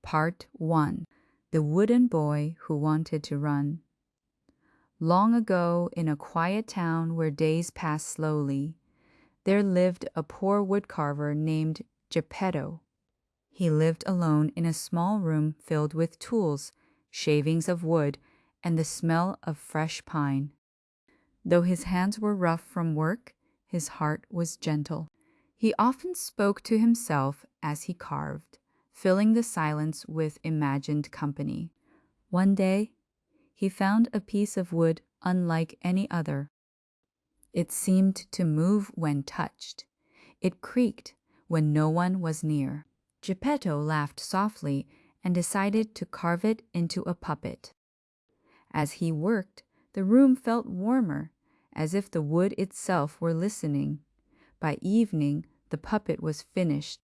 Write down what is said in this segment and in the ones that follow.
Part 1. The Wooden Boy Who Wanted to Run. Long ago, in a quiet town where days passed slowly, there lived a poor woodcarver named Geppetto. He lived alone in a small room filled with tools, shavings of wood, and the smell of fresh pine. Though his hands were rough from work, his heart was gentle. He often spoke to himself as he carved, filling the silence with imagined company. One day, he found a piece of wood unlike any other. It seemed to move when touched. It creaked when no one was near. Geppetto laughed softly and decided to carve it into a puppet. As he worked, the room felt warmer, as if the wood itself were listening. By evening, the puppet was finished.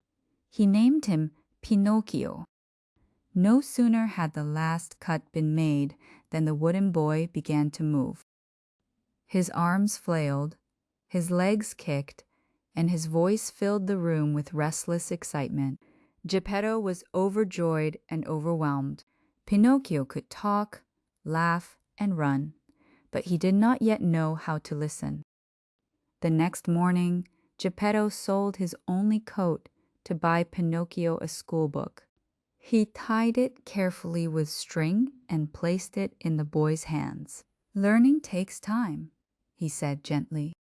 He named him Pinocchio. No sooner had the last cut been made than the wooden boy began to move. His arms flailed, his legs kicked, and his voice filled the room with restless excitement. Geppetto was overjoyed and overwhelmed. Pinocchio could talk, laugh, and run, but he did not yet know how to listen. The next morning, Geppetto sold his only coat to buy Pinocchio a schoolbook. He tied it carefully with string and placed it in the boy's hands. "Learning takes time," he said gently,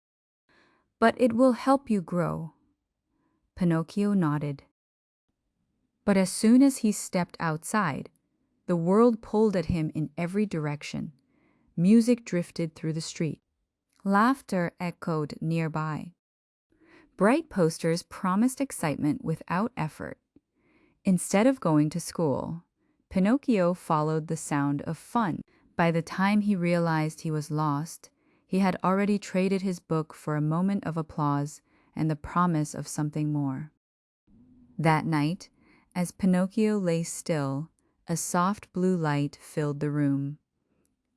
"but it will help you grow." Pinocchio nodded. But as soon as he stepped outside, the world pulled at him in every direction. Music drifted through the street. Laughter echoed nearby. Bright posters promised excitement without effort. Instead of going to school, Pinocchio followed the sound of fun. By the time he realized he was lost, he had already traded his book for a moment of applause and the promise of something more. That night, as Pinocchio lay still, a soft blue light filled the room.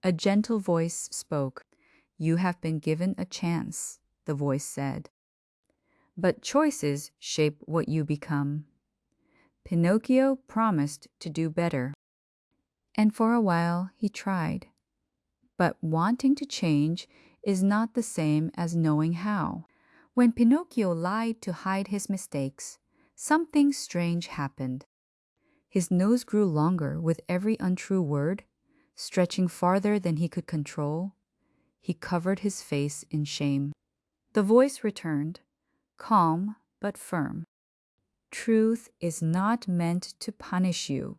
A gentle voice spoke. "You have been given a chance," the voice said. "But choices shape what you become." Pinocchio promised to do better. And for a while he tried. But wanting to change is not the same as knowing how. When Pinocchio lied to hide his mistakes, something strange happened. His nose grew longer with every untrue word, stretching farther than he could control. He covered his face in shame. The voice returned, calm but firm. "Truth is not meant to punish you,"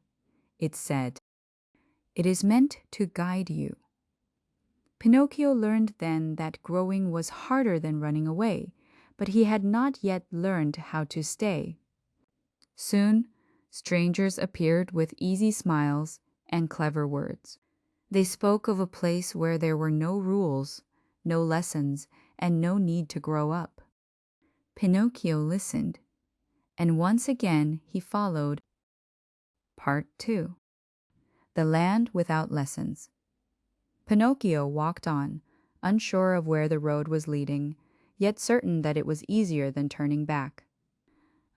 it said. "It is meant to guide you." Pinocchio learned then that growing was harder than running away, but he had not yet learned how to stay. Soon, strangers appeared with easy smiles and clever words. They spoke of a place where there were no rules, no lessons, and no need to grow up. Pinocchio listened, and once again he followed. Part 2. The Land Without Lessons. Pinocchio walked on, unsure of where the road was leading, yet certain that it was easier than turning back.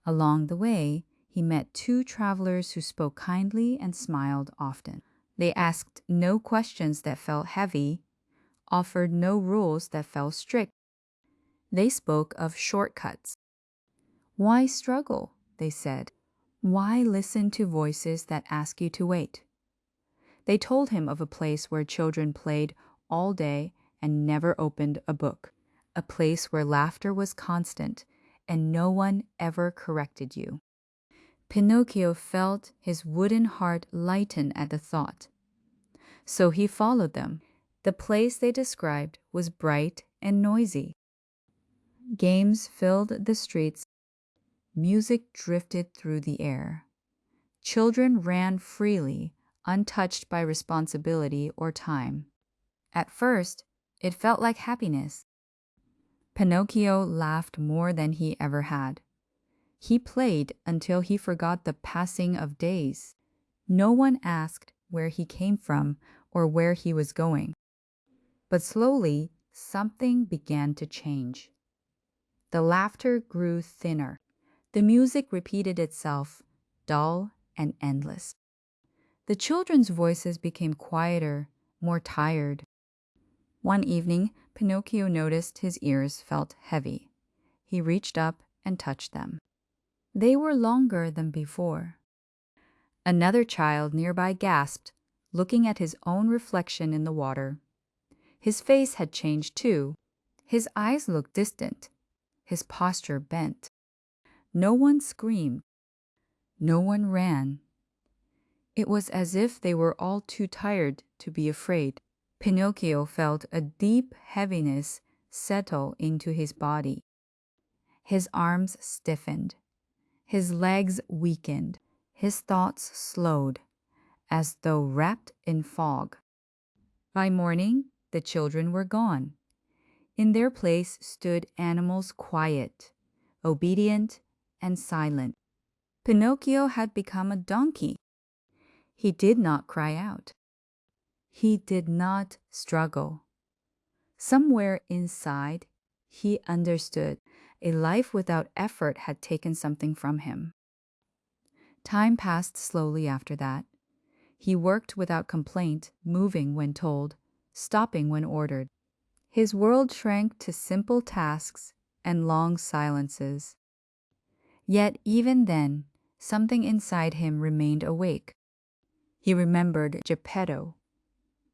Along the way, he met two travelers who spoke kindly and smiled often. They asked no questions that felt heavy, offered no rules that felt strict. They spoke of shortcuts. "Why struggle?" they said. "Why listen to voices that ask you to wait?" They told him of a place where children played all day and never opened a book, a place where laughter was constant and no one ever corrected you. Pinocchio felt his wooden heart lighten at the thought. So he followed them. The place they described was bright and noisy. Games filled the streets. Music drifted through the air. Children ran freely, untouched by responsibility or time. At first, it felt like happiness. Pinocchio laughed more than he ever had. He played until he forgot the passing of days. No one asked where he came from or where he was going. But slowly, something began to change. The laughter grew thinner. The music repeated itself, dull and endless. The children's voices became quieter, more tired. One evening, Pinocchio noticed his ears felt heavy. He reached up and touched them. They were longer than before. Another child nearby gasped, looking at his own reflection in the water. His face had changed too. His eyes looked distant, his posture bent. No one screamed. No one ran. It was as if they were all too tired to be afraid. Pinocchio felt a deep heaviness settle into his body. His arms stiffened. His legs weakened. His thoughts slowed, as though wrapped in fog. By morning, the children were gone. In their place stood animals quiet, obedient, and silent. Pinocchio had become a donkey. He did not cry out. He did not struggle. Somewhere inside, he understood a life without effort had taken something from him. Time passed slowly after that. He worked without complaint, moving when told, stopping when ordered. His world shrank to simple tasks and long silences. Yet even then, something inside him remained awake. He remembered Geppetto.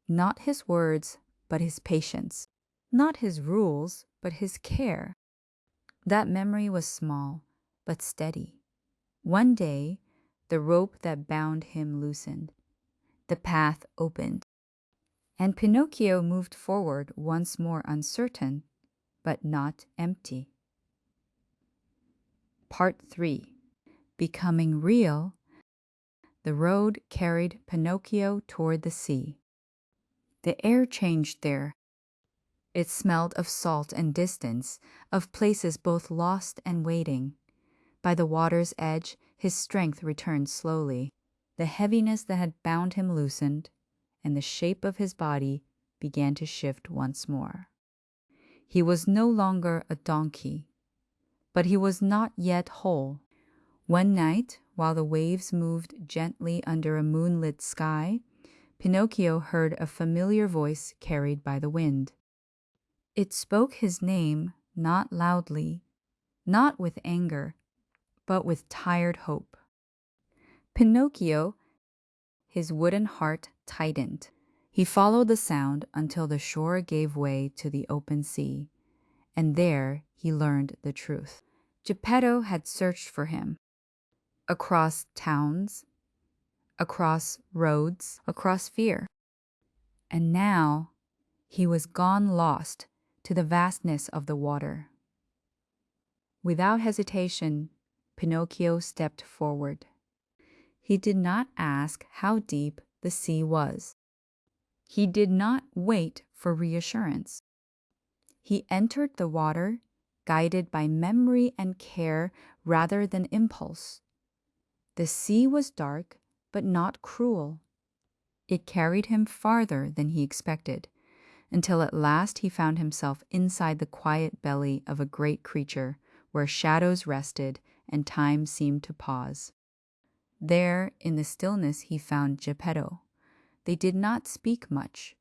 Not his words, but his patience. Not his rules, but his care. That memory was small, but steady. One day, the rope that bound him loosened. The path opened. And Pinocchio moved forward once more uncertain, but not empty. Part 3. Becoming real, the road carried Pinocchio toward the sea. The air changed there. It smelled of salt and distance, of places both lost and waiting. By the water's edge, his strength returned slowly. The heaviness that had bound him loosened, and the shape of his body began to shift once more. He was no longer a donkey, but he was not yet whole. One night, while the waves moved gently under a moonlit sky, Pinocchio heard a familiar voice carried by the wind. It spoke his name, not loudly, not with anger, but with tired hope. Pinocchio, his wooden heart tightened. He followed the sound until the shore gave way to the open sea, and there he learned the truth. Geppetto had searched for him. Across towns, across roads, across fear. And now he was gone lost to the vastness of the water. Without hesitation, Pinocchio stepped forward. He did not ask how deep the sea was. He did not wait for reassurance. He entered the water, guided by memory and care rather than impulse. The sea was dark, but not cruel. It carried him farther than he expected, until at last he found himself inside the quiet belly of a great creature, where shadows rested and time seemed to pause. There, in the stillness, he found Geppetto. They did not speak much.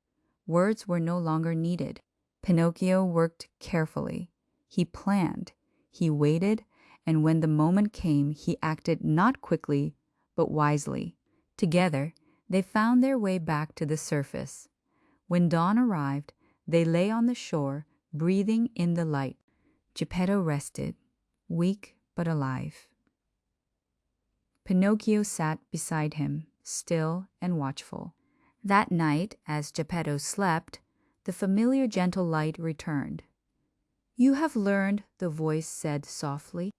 Words were no longer needed. Pinocchio worked carefully. He planned. He waited, and when the moment came, he acted not quickly, but wisely. Together, they found their way back to the surface. When dawn arrived, they lay on the shore, breathing in the light. Geppetto rested, weak but alive. Pinocchio sat beside him, still and watchful. That night, as Geppetto slept, the familiar gentle light returned. "You have learned," the voice said softly,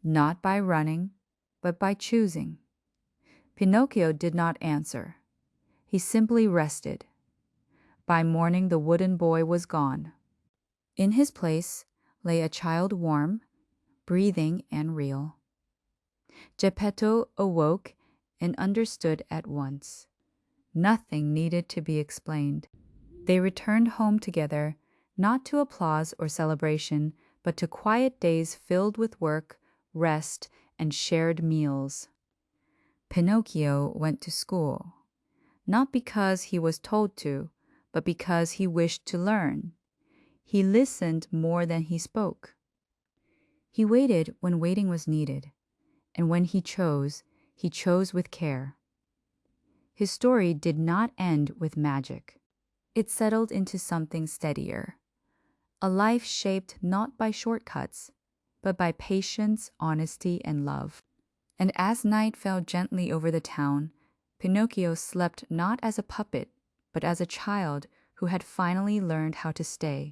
"not by running, but by choosing." Pinocchio did not answer. He simply rested. By morning, the wooden boy was gone. In his place lay a child warm, breathing, and real. Geppetto awoke and understood at once. Nothing needed to be explained. They returned home together, not to applause or celebration, but to quiet days filled with work, rest, and shared meals. Pinocchio went to school, not because he was told to, but because he wished to learn. He listened more than he spoke. He waited when waiting was needed, and when he chose with care. His story did not end with magic. It settled into something steadier, a life shaped not by shortcuts, but by patience, honesty, and love. And as night fell gently over the town, Pinocchio slept not as a puppet, but as a child who had finally learned how to stay.